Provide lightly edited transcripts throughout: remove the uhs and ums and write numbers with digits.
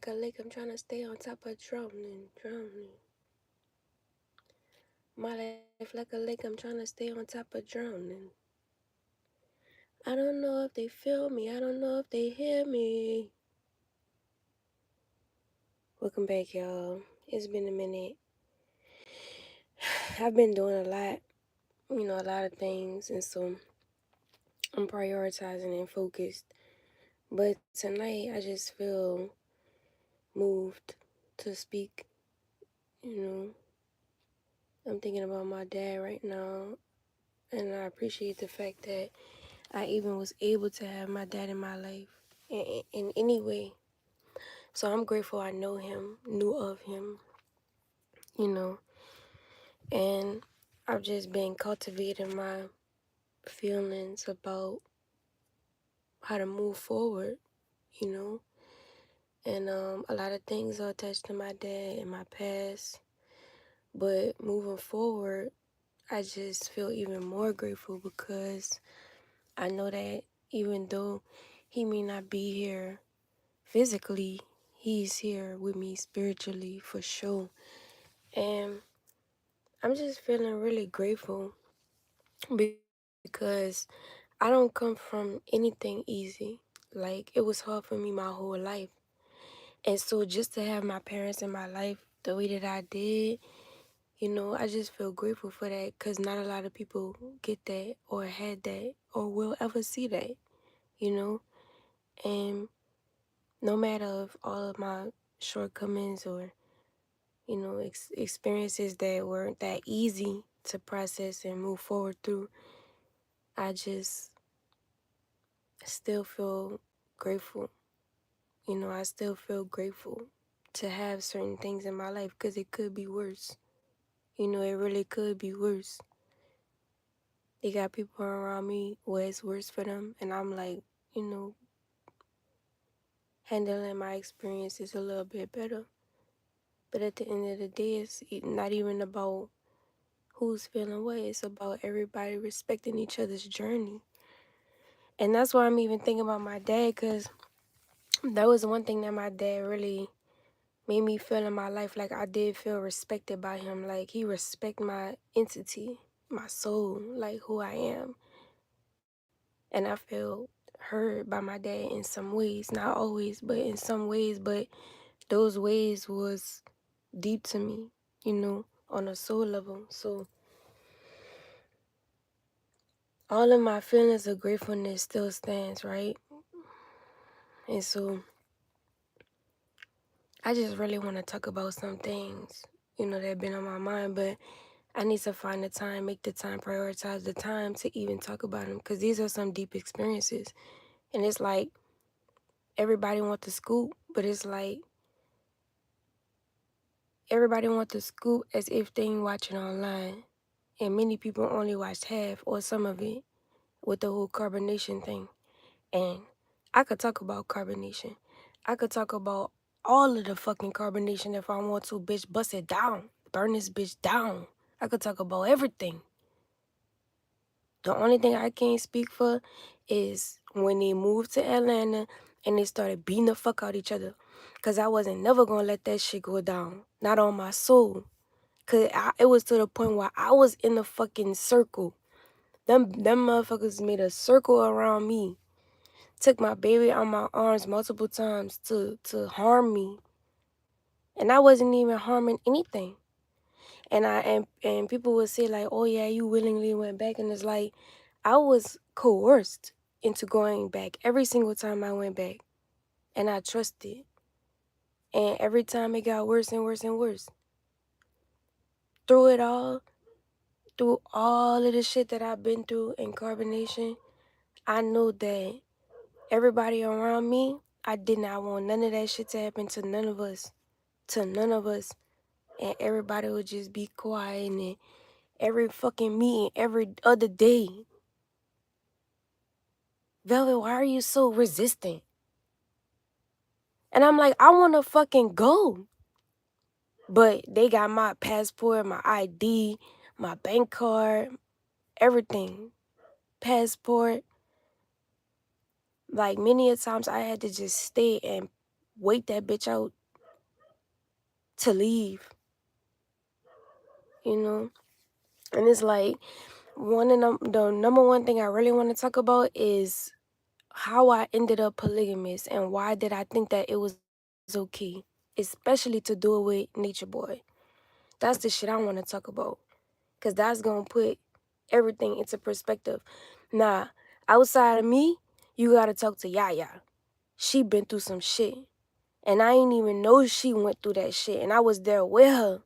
a lake, I'm trying to stay on top of drowning. My life like a lake, I'm trying to stay on top of drowning. I don't know if they feel me, I don't know if they hear me. Welcome back, y'all. It's been a minute. I've been doing a lot, a lot of things, and so I'm prioritizing and focused. But tonight, I just feel moved to speak. You know, I'm thinking about my dad right now, and I appreciate the fact that I even was able to have my dad in my life in any way. So I'm grateful I knew of him, you know, and I've just been cultivating my feelings about how to move forward, you know, and a lot of things are attached to my dad in my past, but moving forward, I just feel even more grateful because I know that even though he may not be here physically, he's here with me spiritually for sure. And I'm just feeling really grateful because I don't come from anything easy. Like, it was hard for me my whole life. And so just to have my parents in my life the way that I did, I just feel grateful for that because not a lot of people get that or had that or will ever see that, you know? And no matter of all of my shortcomings or, experiences that weren't that easy to process and move forward through, I just still feel grateful. I still feel grateful to have certain things in my life because it could be worse. It really could be worse. They got people around me where it's worse for them, and I'm like, you know, handling my experiences a little bit better. But at the end of the day, it's not even about who's feeling what. It's about everybody respecting each other's journey. And that's why I'm even thinking about my dad, because that was one thing that my dad really made me feel in my life. Like, I did feel respected by him. Like, he respect my entity, my soul, like who I am. And I feel heard by my dad in some ways. Not always, but in some ways. But those ways was deep to me, on a soul level. So all of my feelings of gratefulness still stands, right? And so I just really want to talk about some things, that have been on my mind, but I need to find the time, make the time, prioritize the time to even talk about them, because these are some deep experiences. And it's like everybody wants the scoop, but it's like everybody wants the scoop as if they ain't watching online. And many people only watched half or some of it with the whole carbonation thing. And I could talk about carbonation. I could talk about all of the fucking carbonation if I want to, bitch. Bust it down. Burn this bitch down. I could talk about everything. The only thing I can't speak for is when they moved to Atlanta and they started beating the fuck out each other. Because I wasn't never going to let that shit go down. Not on my soul. Because it was to the point where I was in the fucking circle. Them motherfuckers made a circle around me. Took my baby on my arms multiple times to harm me. And I wasn't even harming anything. And people would say like, oh yeah, you willingly went back. And it's like, I was coerced into going back every single time I went back. And I trusted. And every time it got worse and worse and worse. Through all of the shit that I've been through in carbonation, I know that everybody around me, I did not want none of that shit to happen to none of us. To none of us. And everybody would just be quiet, and every fucking meeting, every other day. Velvet, why are you so resistant? And I'm like, I want to fucking go. But they got my passport, my ID, my bank card, everything. Passport. Like, many a times I had to just stay and wait that bitch out to leave, you know? And it's like one of the number one thing I really want to talk about is how I ended up polygamous and why did I think that it was okay, especially to do it with Nature Boy. That's the shit I want to talk about because that's going to put everything into perspective. Nah, outside of me, you got to talk to Yaya. She been through some shit. And I ain't even know she went through that shit. And I was there with her.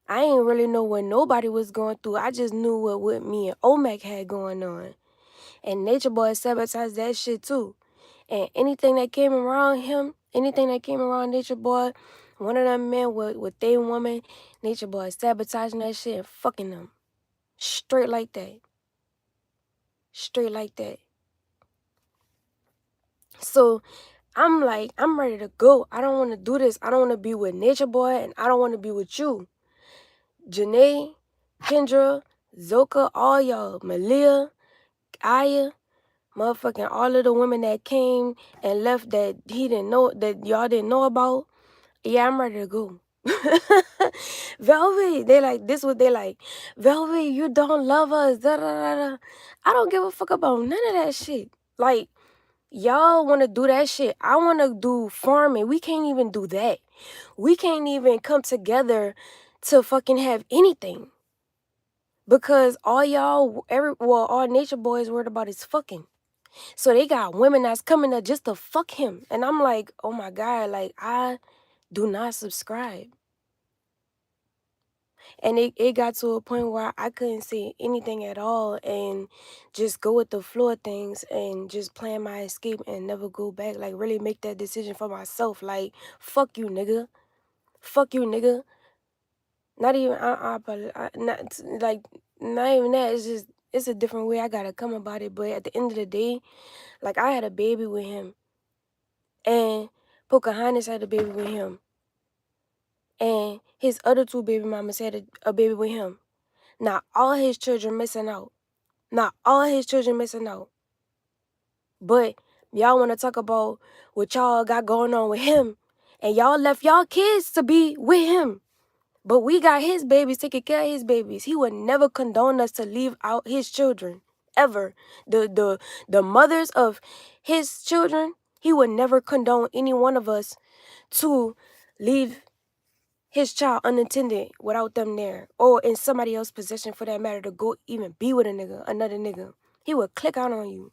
I ain't really know what nobody was going through. I just knew what me and Omac had going on. And Nature Boy sabotaged that shit too. And anything that came around him, anything that came around Nature Boy, one of them men with they woman, Nature Boy sabotaging that shit and fucking them. Straight like that. Straight like that. So I'm like, I'm ready to go. I don't want to do this. I don't want to be with Nature Boy and I don't want to be with you. Janae, Kendra, Zoka, all y'all, Malia, Aya, motherfucking all of the women that came and left that he didn't know, that y'all didn't know about. Yeah, I'm ready to go. Velvet, they like, this what they like. Velvet, you don't love us. Da, da, da, da. I don't give a fuck about none of that shit. Like, y'all want to do that shit. I want to do farming. We can't even do that. We can't even come together to fucking have anything. Because all y'all, all Nature Boys worried about is fucking. So they got women that's coming there just to fuck him. And I'm like, oh my God, like, I do not subscribe. And it got to a point where I couldn't see anything at all and just go with the flow of things and just plan my escape and never go back. Like, really make that decision for myself. Like, fuck you, nigga. Fuck you, nigga. Not even, not even that. It's just, it's a different way I gotta come about it. But at the end of the day, like, I had a baby with him. And Pocahontas had a baby with him. And his other two baby mamas had a baby with him. Not all his children missing out. Not all his children missing out. But y'all want to talk about what y'all got going on with him. And y'all left y'all kids to be with him. But we got his babies, taking care of his babies. He would never condone us to leave out his children. Ever. The mothers of his children, he would never condone any one of us to leave his child unattended without them there, or in somebody else's possession for that matter, to go even be with another nigga. He would click out on you.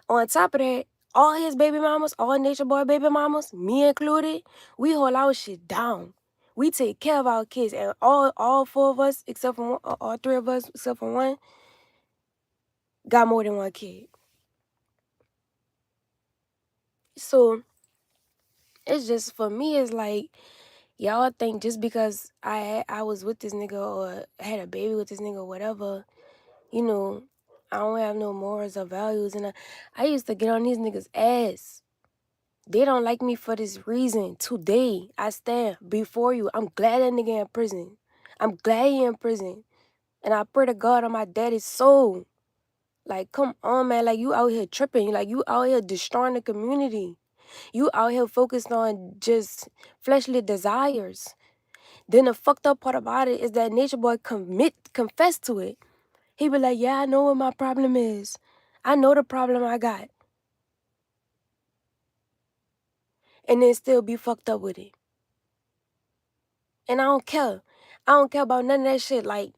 On top of that, all his baby mamas, all Nature Boy baby mamas, me included, we hold our shit down. We take care of our kids, and all four of us, except for one, all three of us, except for one, got more than one kid. So it's just, for me, it's like, y'all think just because I was with this nigga or had a baby with this nigga or whatever, you know, I don't have no morals or values. And I used to get on these niggas' ass. They don't like me for this reason. Today, I stand before you. I'm glad that nigga in prison. I'm glad he in prison. And I pray to God on my daddy's soul. Like, come on, man. Like, you out here tripping. Like, you out here destroying the community. You out here focused on just fleshly desires. Then the fucked up part about it is that Nature Boy confessed to it. He be like, yeah, I know what my problem is. I know the problem I got. And then still be fucked up with it. And I don't care. I don't care about none of that shit. Like,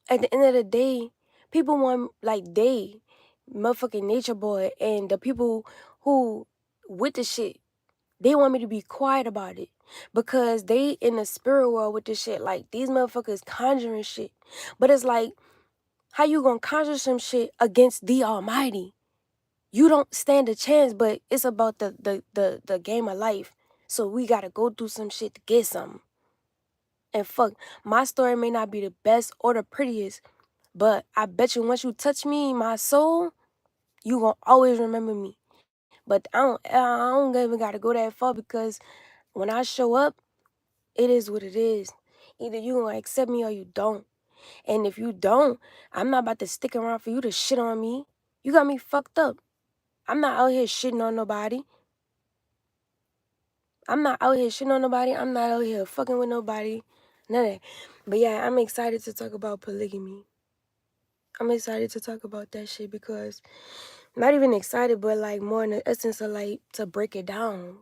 at the end of the day, people want, like, motherfucking Nature Boy, and the people who with the shit, they want me to be quiet about it. Because they in the spirit world with this shit. Like, these motherfuckers conjuring shit. But it's like, how you gonna conjure some shit against the Almighty? You don't stand a chance, but it's about the game of life. So we gotta go through some shit to get something. And fuck, my story may not be the best or the prettiest, but I bet you once you touch me, my soul, you gonna always remember me. But I don't even gotta go that far, because when I show up, it is what it is. Either you gonna accept me or you don't. And if you don't, I'm not about to stick around for you to shit on me. You got me fucked up. I'm not out here shitting on nobody. I'm not out here shitting on nobody. I'm not out here fucking with nobody. None of that. But yeah, I'm excited to talk about polygamy. I'm excited to talk about that shit because not even excited, but like more in the essence of like to break it down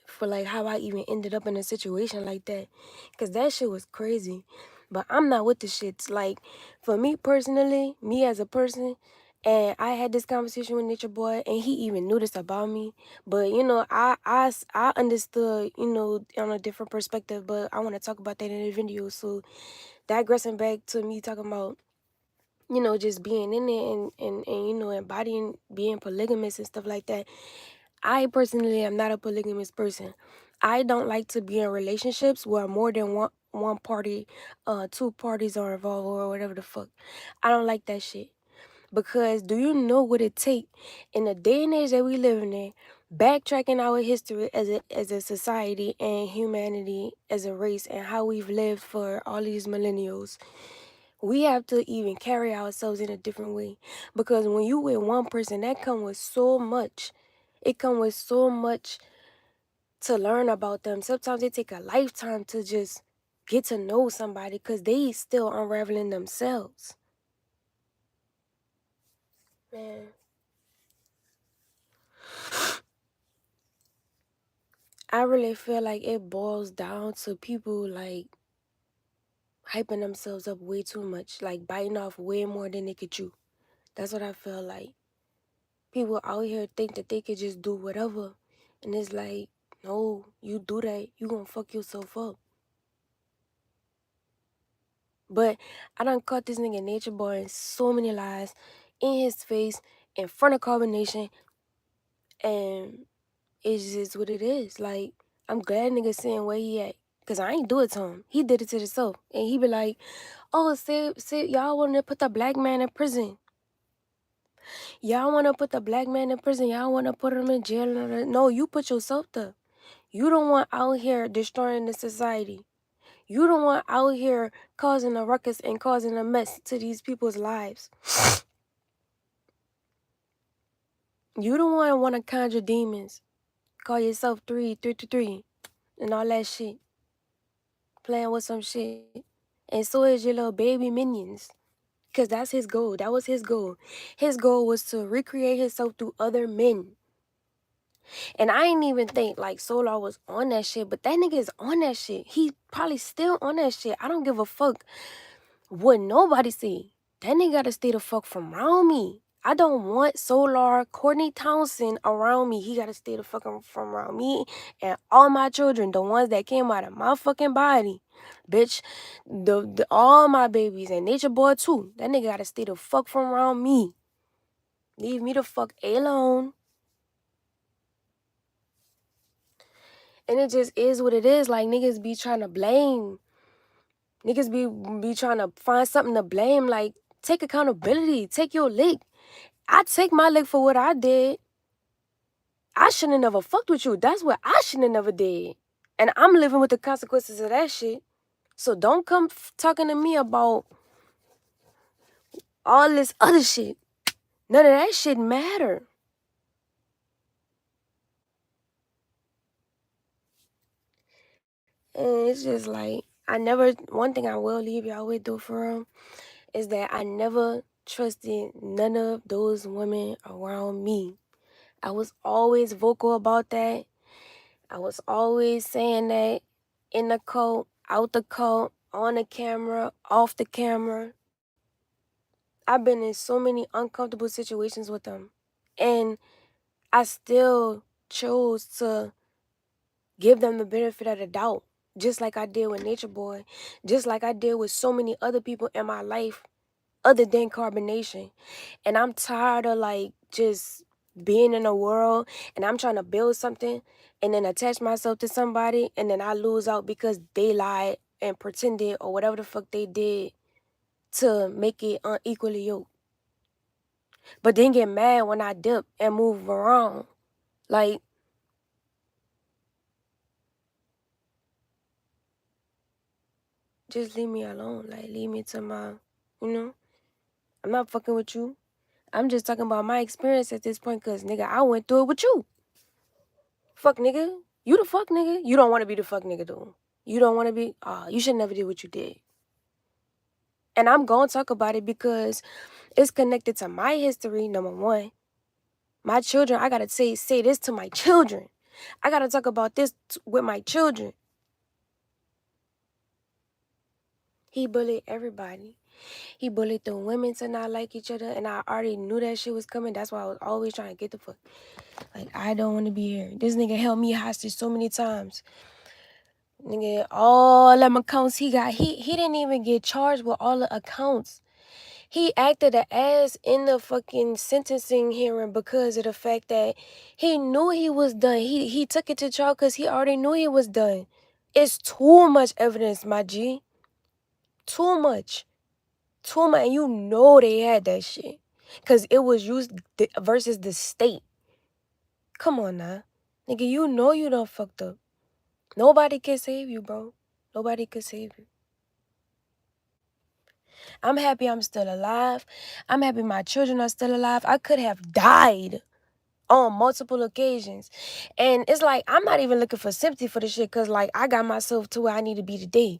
for like how I even ended up in a situation like that. Cause that shit was crazy. But I'm not with the shits. Like for me personally, me as a person, and I had this conversation with Nature Boy, and he even knew this about me. But you know, I understood, you know, on a different perspective. But I want to talk about that in the video. So digressing back to me talking about, you know, just being in it and you know, embodying being polygamous and stuff like that. I personally am not a polygamous person. I don't like to be in relationships where more than one party, two parties are involved or whatever the fuck. I don't like that shit. Because do you know what it take in the day and age that we living in, backtracking our history as a society and humanity as a race and how we've lived for all these millennials? We have to even carry ourselves in a different way. Because when you with one person, that come with so much. It come with so much to learn about them. Sometimes it take a lifetime to just get to know somebody because they still unraveling themselves. Man, I really feel like it boils down to people like hyping themselves up way too much, like biting off way more than they could chew. That's what I feel like. People out here think that they could just do whatever. And it's like, no, you do that, you gonna fuck yourself up. But I done caught this nigga Nature Boy in so many lies in his face, in front of Carbonation, and it's just what it is. Like, I'm glad nigga seeing where he at. Cause I ain't do it to him. He did it to himself. And he be like, oh, say y'all wanna put the black man in prison. Y'all wanna put the black man in prison. Y'all wanna put him in jail. No, you put yourself there. You don't want out here destroying the society. You don't want out here causing a ruckus and causing a mess to these people's lives. You don't want to conjure demons. Call yourself 333 and all that shit. Playing with some shit. And so is your little baby minions. Because that's his goal. That was his goal. His goal was to recreate himself through other men. And I ain't even think like Solar was on that shit, but that nigga is on that shit. He probably still on that shit. I don't give a fuck what nobody see. That nigga gotta stay the fuck from around me. I don't want Solar Courtney Townsend around me. He gotta stay the fuck from around me and all my children, the ones that came out of my fucking body. Bitch, the all my babies and Nature Boy too. That nigga gotta stay the fuck from around me. Leave me the fuck alone. And it just is what it is. Like, niggas be trying to blame. Niggas be trying to find something to blame. Like, take accountability. Take your lick. I take my lick for what I did. I shouldn't have never fucked with you. That's what I shouldn't have never did. And I'm living with the consequences of that shit. So don't come talking to me about all this other shit. None of that shit matter. And it's just like, one thing I will leave y'all with though for real, is that I never trusted none of those women around me. I was always vocal about that. I was always saying that in the cult, out the cult, on the camera, off the camera. I've been in so many uncomfortable situations with them. And I still chose to give them the benefit of the doubt. Just like I did with Nature Boy. Just like I did with so many other people in my life other than Carbonation. And I'm tired of like just being in a world and I'm trying to build something and then attach myself to somebody and then I lose out because they lied and pretended or whatever the fuck they did to make it unequally yoked. But then get mad when I dip and move around. Like, just leave me alone. Like, leave me to my, you know? I'm not fucking with you. I'm just talking about my experience at this point because, nigga, I went through it with you. Fuck, nigga. You the fuck nigga. You don't want to be the fuck nigga though. You don't want to be, you should never do what you did. And I'm going to talk about it because it's connected to my history, number one. My children, I got to say this to my children. I got to talk about this with my children. He bullied everybody. He bullied the women to not like each other, and I already knew that shit was coming. That's why I was always trying to get the fuck. Like, I don't want to be here. This nigga held me hostage so many times. Nigga, all them accounts he got, he didn't even get charged with all the accounts. He acted an ass in the fucking sentencing hearing because of the fact that he knew he was done. He took it to trial because he already knew he was done. It's too much evidence, my G. Too much. Too much. And you know they had that shit. Because it was used versus the state. Come on now. Nigga, you know you done fucked up. Nobody can save you, bro. Nobody can save you. I'm happy I'm still alive. I'm happy my children are still alive. I could have died on multiple occasions. And it's like, I'm not even looking for sympathy for this shit, because like I got myself to where I need to be today.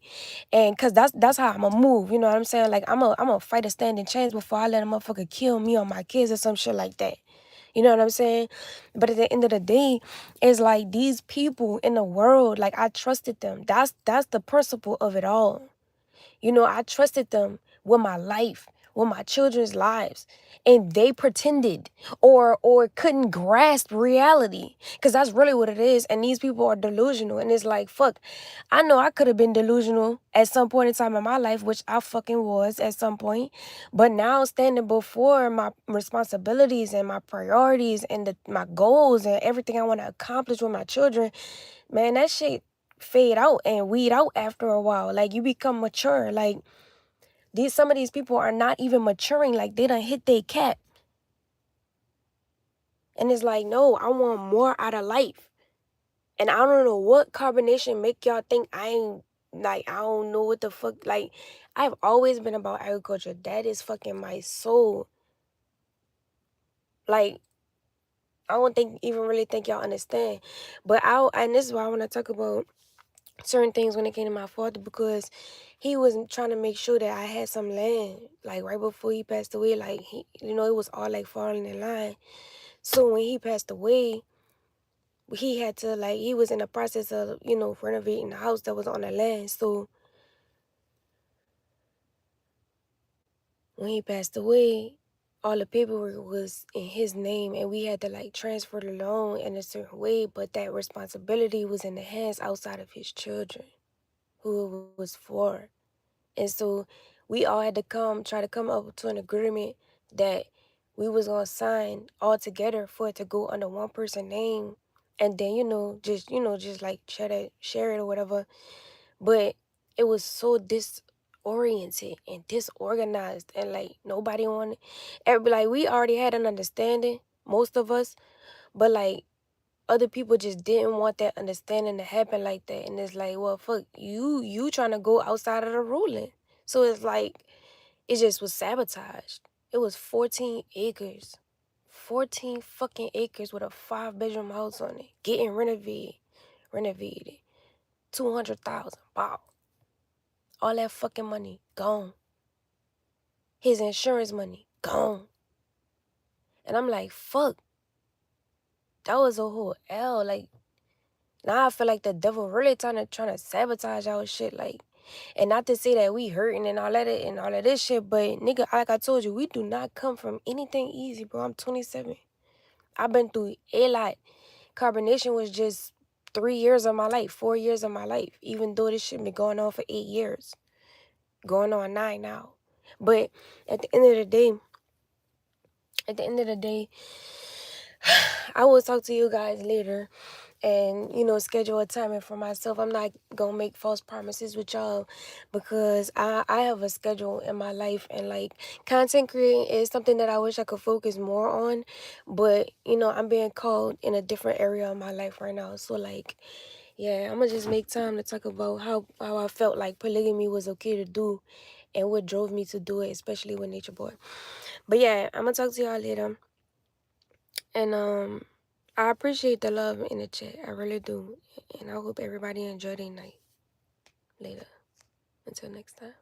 And because that's how I'm going to move. You know what I'm saying? Like I'm a fight a standing chance before I let a motherfucker kill me or my kids or some shit like that. You know what I'm saying? But at the end of the day, it's like these people in the world, like I trusted them. That's the principle of it all. You know, I trusted them with my life, with my children's lives, and they pretended or couldn't grasp reality, because that's really what it is. And these people are delusional, and it's like, fuck, I know I could have been delusional at some point in time in my life, which I fucking was at some point, but now standing before my responsibilities and my priorities and my goals and everything I want to accomplish with my children, man, that shit fade out and weed out after a while. Like, you become mature. Like, some of these people are not even maturing. Like, they done hit their cap. And it's like, no, I want more out of life. And I don't know what carbonation make y'all think I ain't, like, I don't know what the fuck. Like, I've always been about agriculture. That is fucking my soul. Like, I don't really think y'all understand. But and this is why I want to talk about certain things when it came to my father, because he was trying to make sure that I had some land, like right before he passed away. Like, it was all like falling in line. So when he passed away, he had to, like, he was in the process of, renovating the house that was on the land. So when he passed away, all the paperwork was in his name, and we had to like transfer the loan in a certain way, but that responsibility was in the hands outside of his children, who it was for. And so we all had to try to come up to an agreement that we was gonna sign all together for it to go under one person's name, and then just like share it or whatever. But it was so disoriented and disorganized, and like nobody wanted. Like, we already had an understanding, most of us, but like other people just didn't want that understanding to happen like that. And it's like, well, fuck, you trying to go outside of the ruling. So it's like, it just was sabotaged. It was 14 acres. 14 fucking acres with a 5-bedroom house on it. Getting renovated. 200,000. Wow. All that fucking money, gone. His insurance money, gone. And I'm like, fuck. That was a whole L. Like, now I feel like the devil really trying to sabotage our shit. Like, and not to say that we hurting and all of this shit, but nigga, like I told you, we do not come from anything easy, bro. I'm 27. I've been through a lot. Carbonation was just 3 years of my life, 4 years of my life, even though this shit been going on for 8 years. Going on 9 now. But at the end of the day, I will talk to you guys later and, schedule a timing for myself. I'm not going to make false promises with y'all, because I have a schedule in my life, and like, content creating is something that I wish I could focus more on, but, I'm being called in a different area of my life right now. So like, yeah, I'm going to just make time to talk about how I felt like polygamy was okay to do and what drove me to do it, especially with Nature Boy. But yeah, I'm going to talk to y'all later. And I appreciate the love in the chat. I really do. And I hope everybody enjoy their night. Later. Until next time.